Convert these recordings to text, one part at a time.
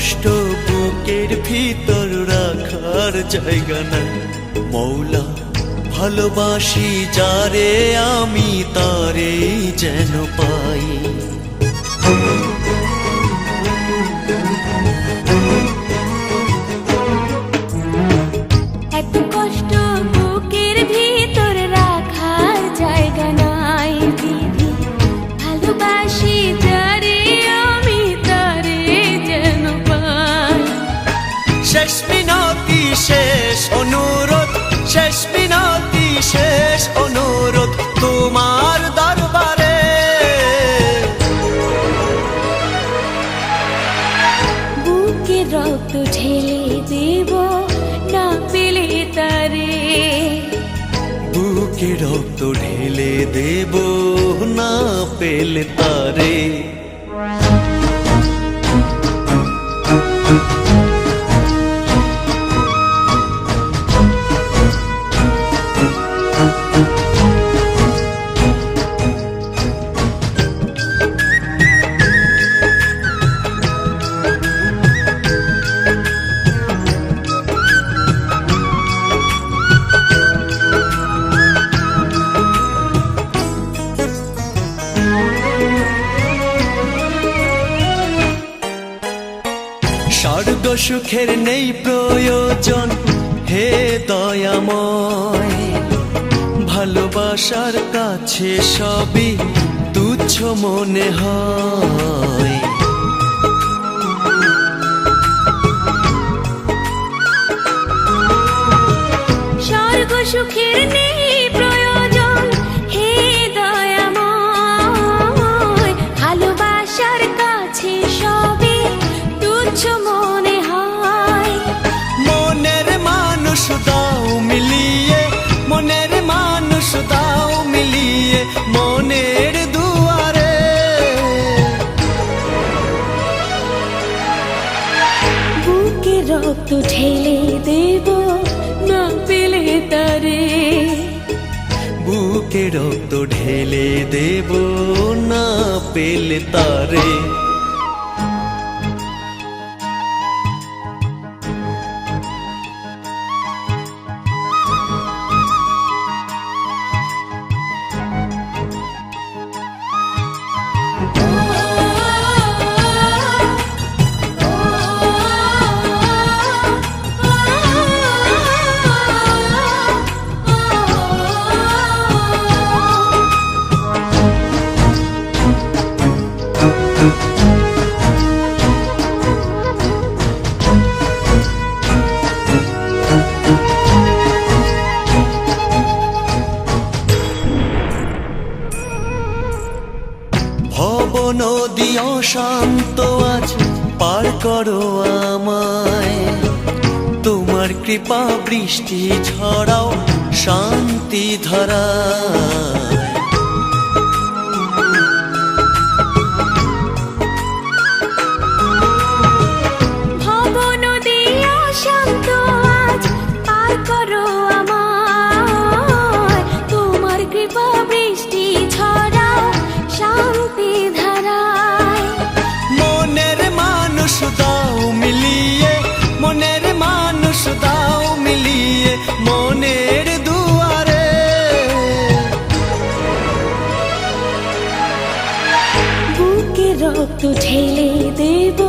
কষ্ট বুকের ভিতর রাখার জায়গা নাই। মৌলা ভালোবাসি যারে আমি তারে যেন পাই। এত কষ্ট বুকের ভিতর রাখার জায়গা নাই দিদি, ভালোবাসি যারে আমি তারে যেন পাই। শেষ মিনতি শেষ অনুরোধ, শেষ মিনতি শেষ অনুরোধ তোমার দরবারে। বুকে রক্ত ঢেলে দেব না পেলে তারে, বুকে রক্ত ঢেলে দেব না পেলে তারে। স্বর্গ সুখের নেই প্রয়োজন হে দয়াময়, ভালোবাসার কাছে সবই তুচ্ছ মনে হয়। স্বর্গ সুখের নেই প্রয়োজন হে দয়াময়, ভালোবাসার কাছে সবে তুচ্ছ মনে হয়। মনের মানুষ দাও মিলিয়ে, মনের মানুষ দাও মিলিয়ে মনের দুয়ারে। বুকে রক্ত ঢেলে দেব না পেলে তারে, বুকে রক্ত ঢেলে দেব না পেলে তারে। ভব নদী অশান্ত আজ পার করো আমায়, তোমার কৃপা বৃষ্টি ঝরাও শান্তি ধারায়। ভব নদী অশান্ত আজ পার করো আমায়, তোমার কৃপা বৃষ্টি ঝরাও শান্তি ধারায়। মনের মানুষ দাও মিলিয়ে, মনের মানুষ দাও মিলিয়ে মনের দুয়ারে। বুকে রক্ত ঢেলে দেব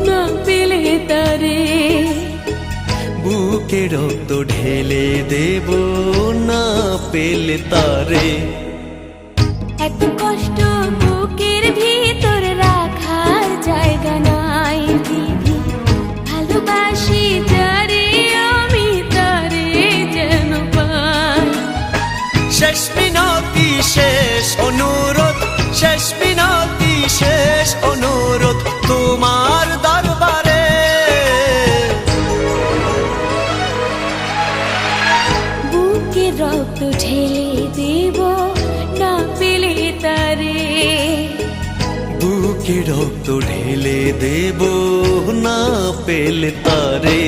না পেলে তারে, বুকে রক্ত ঢেলে দেব না পেলে তারে। এত কষ্ট বুকের ভিতর রাখার জায়গা নাই দিদি, ভালোবাসি যারে আমি তারে যেন পাই। শেষ মিনতি শেষ অনুরোধ, শেষ মিনতি শেষ অনুরোধ তোমার দরবারে। বুকে রক্ত ঢেলে দেব না পেলে তারে, বুকে রক্ত ঢেলে দেব না পেলে তারে।